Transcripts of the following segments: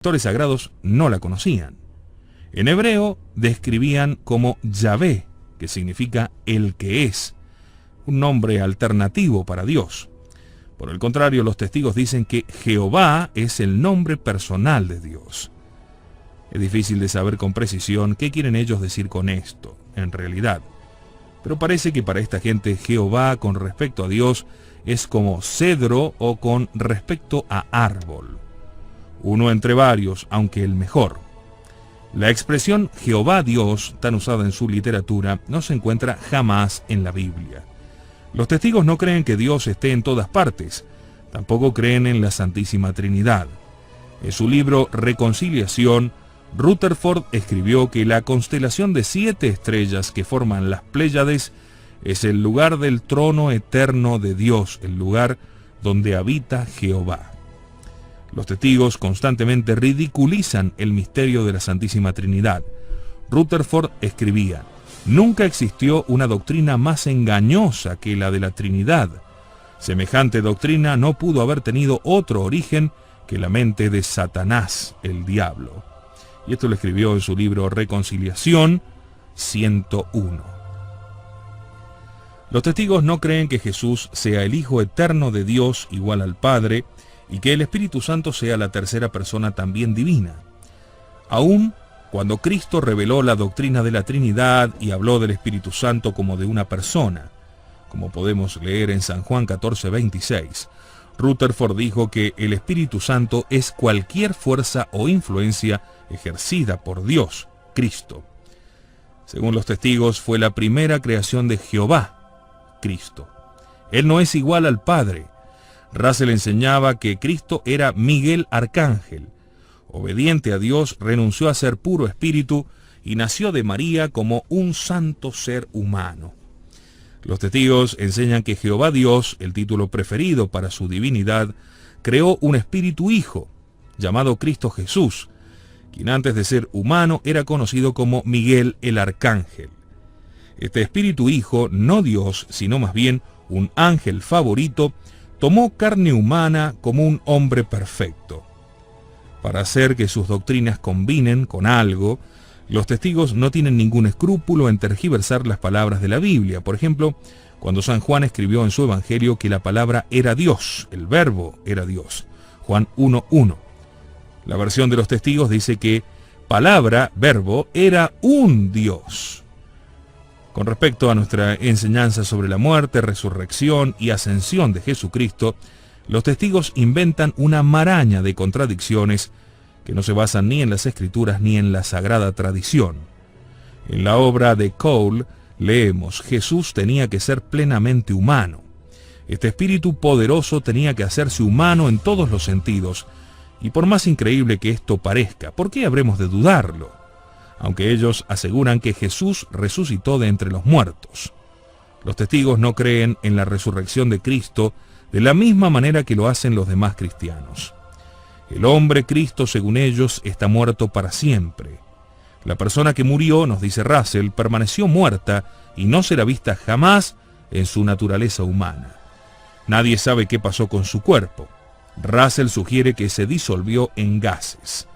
autores sagrados no la conocían. En hebreo describían como Yahvé, que significa el que es, un nombre alternativo para Dios. Por el contrario, los testigos dicen que Jehová es el nombre personal de Dios. Es difícil de saber con precisión qué quieren ellos decir con esto, en realidad. Pero parece que para esta gente Jehová con respecto a Dios es como cedro o con respecto a árbol. Uno entre varios, aunque el mejor. La expresión Jehová Dios, tan usada en su literatura, no se encuentra jamás en la Biblia. Los testigos no creen que Dios esté en todas partes, tampoco creen en la Santísima Trinidad. En su libro Reconciliación, Rutherford escribió que la constelación de 7 estrellas que forman las Pléyades es el lugar del trono eterno de Dios, el lugar donde habita Jehová. Los testigos constantemente ridiculizan el misterio de la Santísima Trinidad. Rutherford escribía: «Nunca existió una doctrina más engañosa que la de la Trinidad. Semejante doctrina no pudo haber tenido otro origen que la mente de Satanás, el diablo». Y esto lo escribió en su libro Reconciliación 101. Los testigos no creen que Jesús sea el Hijo eterno de Dios igual al Padre y que el Espíritu Santo sea la tercera persona también divina. Aún cuando Cristo reveló la doctrina de la Trinidad y habló del Espíritu Santo como de una persona, como podemos leer en San Juan 14:26, Rutherford dijo que el Espíritu Santo es cualquier fuerza o influencia ejercida por Dios, Cristo. Según los testigos, fue la primera creación de Jehová, Cristo. Él no es igual al Padre. Russell enseñaba que Cristo era Miguel Arcángel. Obediente a Dios, renunció a ser puro espíritu y nació de María como un santo ser humano. Los testigos enseñan que Jehová Dios, el título preferido para su divinidad, creó un espíritu hijo, llamado Cristo Jesús, quien antes de ser humano era conocido como Miguel el Arcángel. Este espíritu hijo, no Dios, sino más bien un ángel favorito, tomó carne humana como un hombre perfecto. Para hacer que sus doctrinas combinen con algo, los testigos no tienen ningún escrúpulo en tergiversar las palabras de la Biblia. Por ejemplo, cuando San Juan escribió en su Evangelio que la palabra era Dios, el verbo era Dios. Juan 1:1. La versión de los testigos dice que palabra, verbo, era un Dios. Con respecto a nuestra enseñanza sobre la muerte, resurrección y ascensión de Jesucristo, los testigos inventan una maraña de contradicciones que no se basan ni en las Escrituras ni en la Sagrada Tradición. En la obra de Cole leemos: Jesús tenía que ser plenamente humano. Este espíritu poderoso tenía que hacerse humano en todos los sentidos, y por más increíble que esto parezca, ¿por qué habremos de dudarlo? Aunque ellos aseguran que Jesús resucitó de entre los muertos. Los testigos no creen en la resurrección de Cristo de la misma manera que lo hacen los demás cristianos. El hombre Cristo, según ellos, está muerto para siempre. La persona que murió, nos dice Russell, permaneció muerta y no será vista jamás en su naturaleza humana. Nadie sabe qué pasó con su cuerpo. Russell sugiere que se disolvió en gases.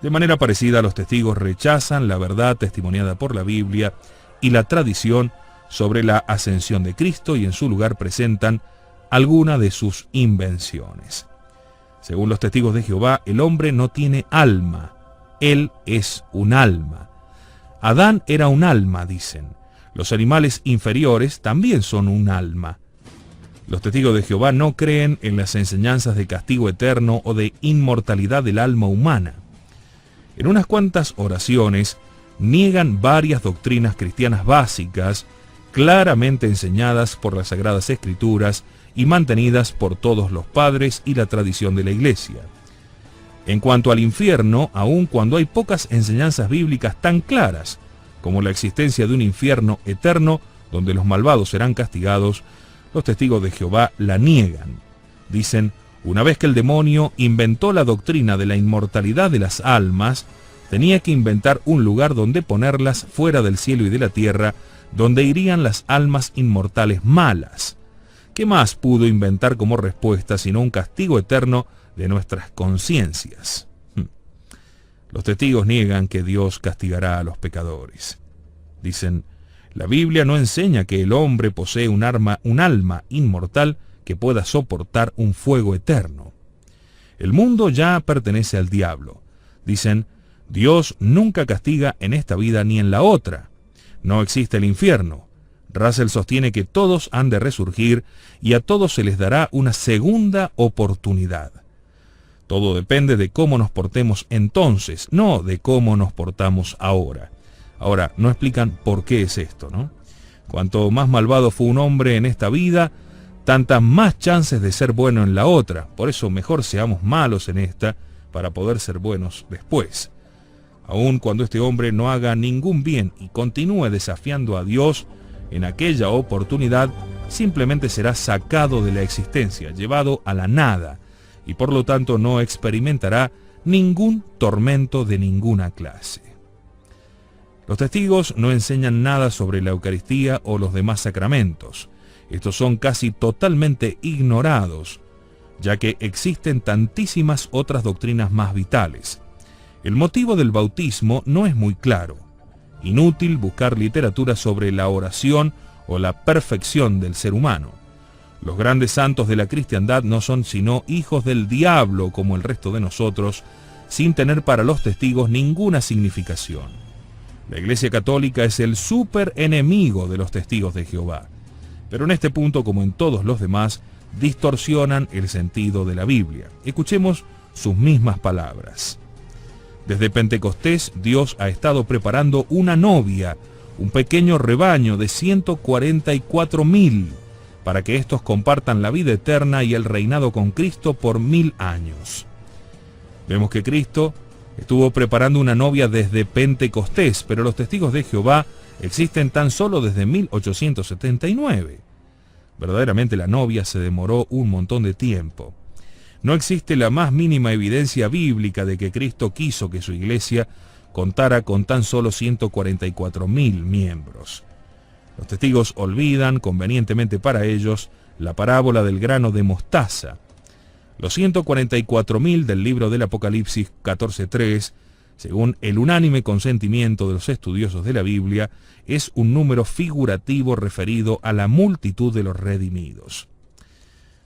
De manera parecida, los testigos rechazan la verdad testimoniada por la Biblia y la tradición sobre la ascensión de Cristo y en su lugar presentan alguna de sus invenciones. Según los testigos de Jehová, el hombre no tiene alma. Él es un alma. Adán era un alma, dicen. Los animales inferiores también son un alma. Los testigos de Jehová no creen en las enseñanzas de castigo eterno o de inmortalidad del alma humana. En unas cuantas oraciones niegan varias doctrinas cristianas básicas, claramente enseñadas por las Sagradas Escrituras y mantenidas por todos los padres y la tradición de la Iglesia. En cuanto al infierno, aun cuando hay pocas enseñanzas bíblicas tan claras como la existencia de un infierno eterno donde los malvados serán castigados, los testigos de Jehová la niegan. Dicen: una vez que el demonio inventó la doctrina de la inmortalidad de las almas, tenía que inventar un lugar donde ponerlas fuera del cielo y de la tierra, donde irían las almas inmortales malas. ¿Qué más pudo inventar como respuesta sino un castigo eterno de nuestras conciencias? Los testigos niegan que Dios castigará a los pecadores. Dicen, la Biblia no enseña que el hombre posee un alma inmortal que pueda soportar un fuego eterno. El mundo ya pertenece al diablo. Dicen, Dios nunca castiga en esta vida ni en la otra. No existe el infierno. Russell sostiene que todos han de resurgir y a todos se les dará una segunda oportunidad. Todo depende de cómo nos portemos entonces, no de cómo nos portamos ahora. Ahora, no explican por qué es esto, ¿no? Cuanto más malvado fue un hombre en esta vida, tantas más chances de ser bueno en la otra. Por eso mejor seamos malos en esta para poder ser buenos después. Aun cuando este hombre no haga ningún bien y continúe desafiando a Dios, en aquella oportunidad simplemente será sacado de la existencia, llevado a la nada, y por lo tanto no experimentará ningún tormento de ninguna clase. Los testigos no enseñan nada sobre la Eucaristía o los demás sacramentos. Estos son casi totalmente ignorados, ya que existen tantísimas otras doctrinas más vitales. El motivo del bautismo no es muy claro. Inútil buscar literatura sobre la oración o la perfección del ser humano. Los grandes santos de la cristiandad no son sino hijos del diablo como el resto de nosotros, sin tener para los testigos ninguna significación. La Iglesia Católica es el súper enemigo de los testigos de Jehová, pero en este punto, como en todos los demás, distorsionan el sentido de la Biblia. Escuchemos sus mismas palabras. Desde Pentecostés, Dios ha estado preparando una novia, un pequeño rebaño de 144,000, para que éstos compartan la vida eterna y el reinado con Cristo por 1000 años. Vemos que Cristo estuvo preparando una novia desde Pentecostés, pero los testigos de Jehová existen tan solo desde 1879. Verdaderamente la novia se demoró un montón de tiempo. No existe la más mínima evidencia bíblica de que Cristo quiso que su iglesia contara con tan solo 144,000 miembros. Los testigos olvidan, convenientemente para ellos, la parábola del grano de mostaza. Los 144,000 del libro del Apocalipsis 14:3, según el unánime consentimiento de los estudiosos de la Biblia, es un número figurativo referido a la multitud de los redimidos.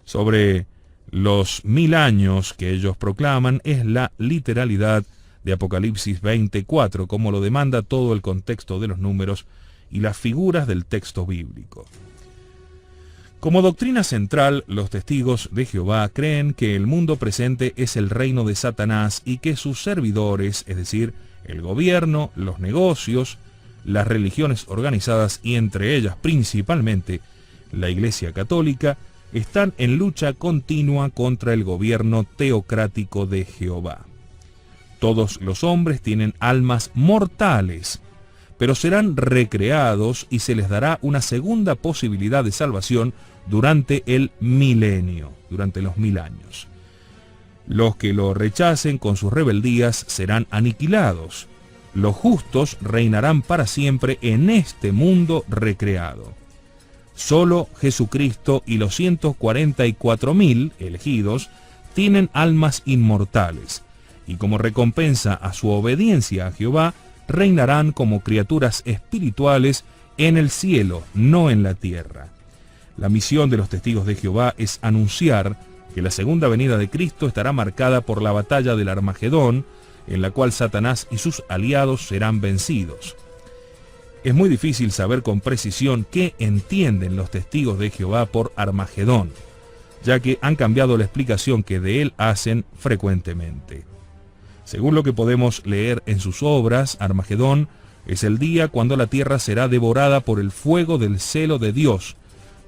Sobre los 1000 años que ellos proclaman es la literalidad de Apocalipsis 20:4, como lo demanda todo el contexto de los números y las figuras del texto bíblico. Como doctrina central, los testigos de Jehová creen que el mundo presente es el reino de Satanás y que sus servidores, es decir, el gobierno, los negocios, las religiones organizadas y entre ellas principalmente la Iglesia Católica, están en lucha continua contra el gobierno teocrático de Jehová. Todos los hombres tienen almas mortales, pero serán recreados y se les dará una segunda posibilidad de salvación durante el milenio, durante los 1000 años. Los que lo rechacen con sus rebeldías serán aniquilados. Los justos reinarán para siempre en este mundo recreado. Solo Jesucristo y los 144,000 elegidos tienen almas inmortales, y como recompensa a su obediencia a Jehová, reinarán como criaturas espirituales en el cielo, no en la tierra. La misión de los testigos de Jehová es anunciar que la segunda venida de Cristo estará marcada por la batalla del Armagedón, en la cual Satanás y sus aliados serán vencidos. Es muy difícil saber con precisión qué entienden los testigos de Jehová por Armagedón, ya que han cambiado la explicación que de él hacen frecuentemente. Según lo que podemos leer en sus obras, Armagedón es el día cuando la tierra será devorada por el fuego del celo de Dios,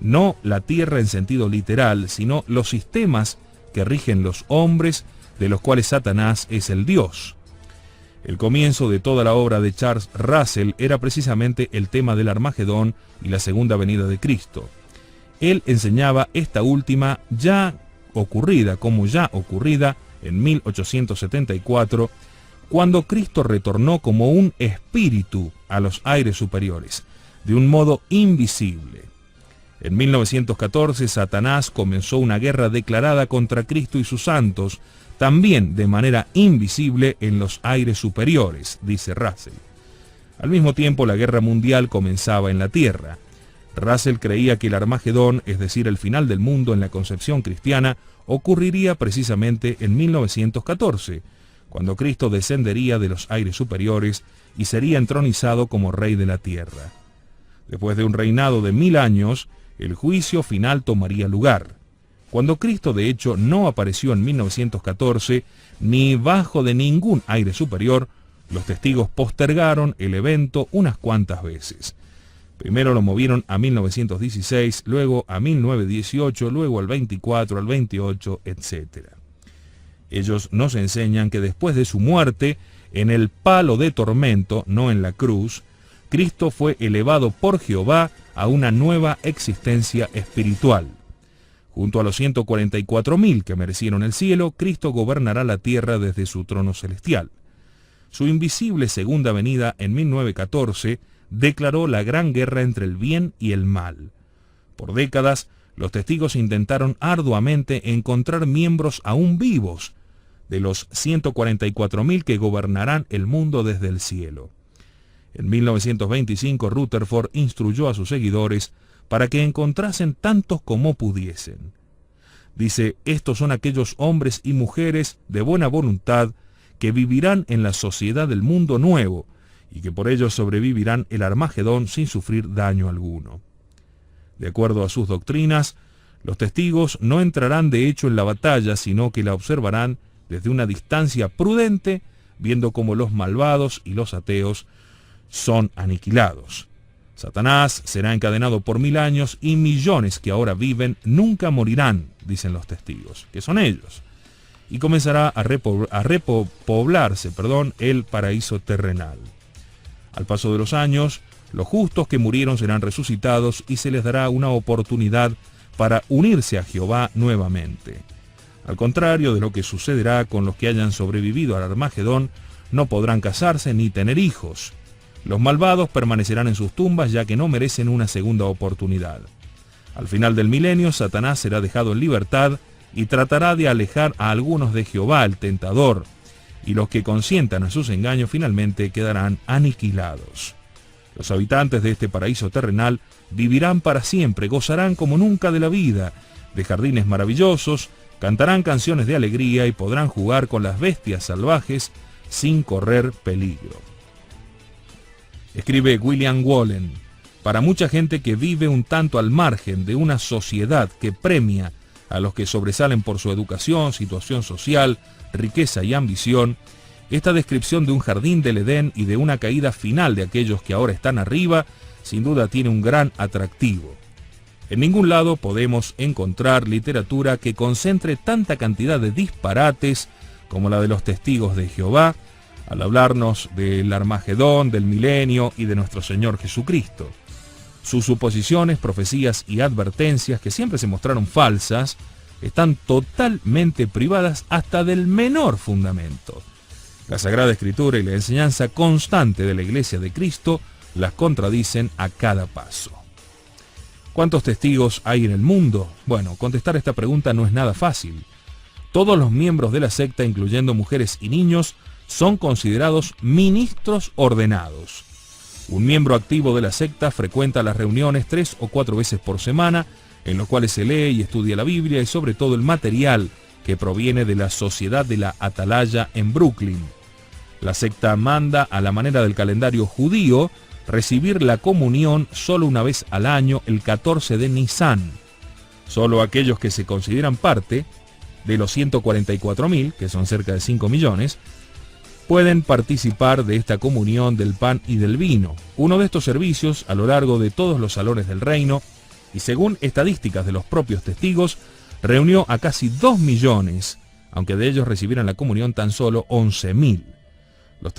no la tierra en sentido literal, sino los sistemas que rigen los hombres, de los cuales Satanás es el Dios. El comienzo de toda la obra de Charles Russell era precisamente el tema del Armagedón y la segunda venida de Cristo. Él enseñaba esta última ya ocurrida en 1874, cuando Cristo retornó como un espíritu a los aires superiores, de un modo invisible. En 1914, Satanás comenzó una guerra declarada contra Cristo y sus santos, también de manera invisible en los aires superiores, dice Russell. Al mismo tiempo, la guerra mundial comenzaba en la tierra. Russell creía que el Armagedón, es decir, el final del mundo en la concepción cristiana, ocurriría precisamente en 1914, cuando Cristo descendería de los aires superiores y sería entronizado como Rey de la tierra. Después de un reinado de 1000 años, el juicio final tomaría lugar. Cuando Cristo de hecho no apareció en 1914, ni bajo de ningún aire superior, los testigos postergaron el evento unas cuantas veces. Primero lo movieron a 1916, luego a 1918, luego al 24, al 28, etc. Ellos nos enseñan que después de su muerte, en el palo de tormento, no en la cruz, Cristo fue elevado por Jehová a una nueva existencia espiritual. Junto a los 144.000 que merecieron el cielo, Cristo gobernará la tierra desde su trono celestial. Su invisible segunda venida en 1914 declaró la gran guerra entre el bien y el mal. Por décadas, los testigos intentaron arduamente encontrar miembros aún vivos de los 144.000 que gobernarán el mundo desde el cielo. En 1925, Rutherford instruyó a sus seguidores para que encontrasen tantos como pudiesen. Dice, estos son aquellos hombres y mujeres de buena voluntad que vivirán en la sociedad del mundo nuevo y que por ello sobrevivirán el Armagedón sin sufrir daño alguno. De acuerdo a sus doctrinas, los testigos no entrarán de hecho en la batalla, sino que la observarán desde una distancia prudente, viendo cómo los malvados y los ateos son aniquilados. Satanás será encadenado por 1000 años y millones que ahora viven nunca morirán, dicen los testigos, que son ellos, y comenzará a repoblarse el paraíso terrenal. Al paso de los años, los justos que murieron serán resucitados y se les dará una oportunidad para unirse a Jehová nuevamente. Al contrario de lo que sucederá con los que hayan sobrevivido al Armagedón, no podrán casarse ni tener hijos. Los malvados permanecerán en sus tumbas ya que no merecen una segunda oportunidad. Al final del milenio, Satanás será dejado en libertad y tratará de alejar a algunos de Jehová, el tentador, y los que consientan a sus engaños finalmente quedarán aniquilados. Los habitantes de este paraíso terrenal vivirán para siempre, gozarán como nunca de la vida, de jardines maravillosos, cantarán canciones de alegría y podrán jugar con las bestias salvajes sin correr peligro. Escribe William Wallen, para mucha gente que vive un tanto al margen de una sociedad que premia a los que sobresalen por su educación, situación social, riqueza y ambición, esta descripción de un jardín del Edén y de una caída final de aquellos que ahora están arriba, sin duda tiene un gran atractivo. En ningún lado podemos encontrar literatura que concentre tanta cantidad de disparates como la de los testigos de Jehová, al hablarnos del Armagedón, del milenio y de nuestro Señor Jesucristo. Sus suposiciones, profecías y advertencias, que siempre se mostraron falsas, están totalmente privadas hasta del menor fundamento. La Sagrada Escritura y la enseñanza constante de la Iglesia de Cristo las contradicen a cada paso. ¿Cuántos testigos hay en el mundo? Bueno, contestar esta pregunta no es nada fácil. Todos los miembros de la secta, incluyendo mujeres y niños, son considerados ministros ordenados. Un miembro activo de la secta frecuenta las reuniones 3 o 4 veces por semana, en los cuales se lee y estudia la Biblia y sobre todo el material que proviene de la Sociedad de la Atalaya en Brooklyn. La secta manda, a la manera del calendario judío, recibir la comunión solo una vez al año, el 14 de Nisan. Solo aquellos que se consideran parte de los 144.000, que son cerca de 5 millones, pueden participar de esta comunión del pan y del vino, uno de estos servicios a lo largo de todos los salones del reino, y según estadísticas de los propios testigos, reunió a casi 2 millones, aunque de ellos recibieran la comunión tan solo 11.000. Los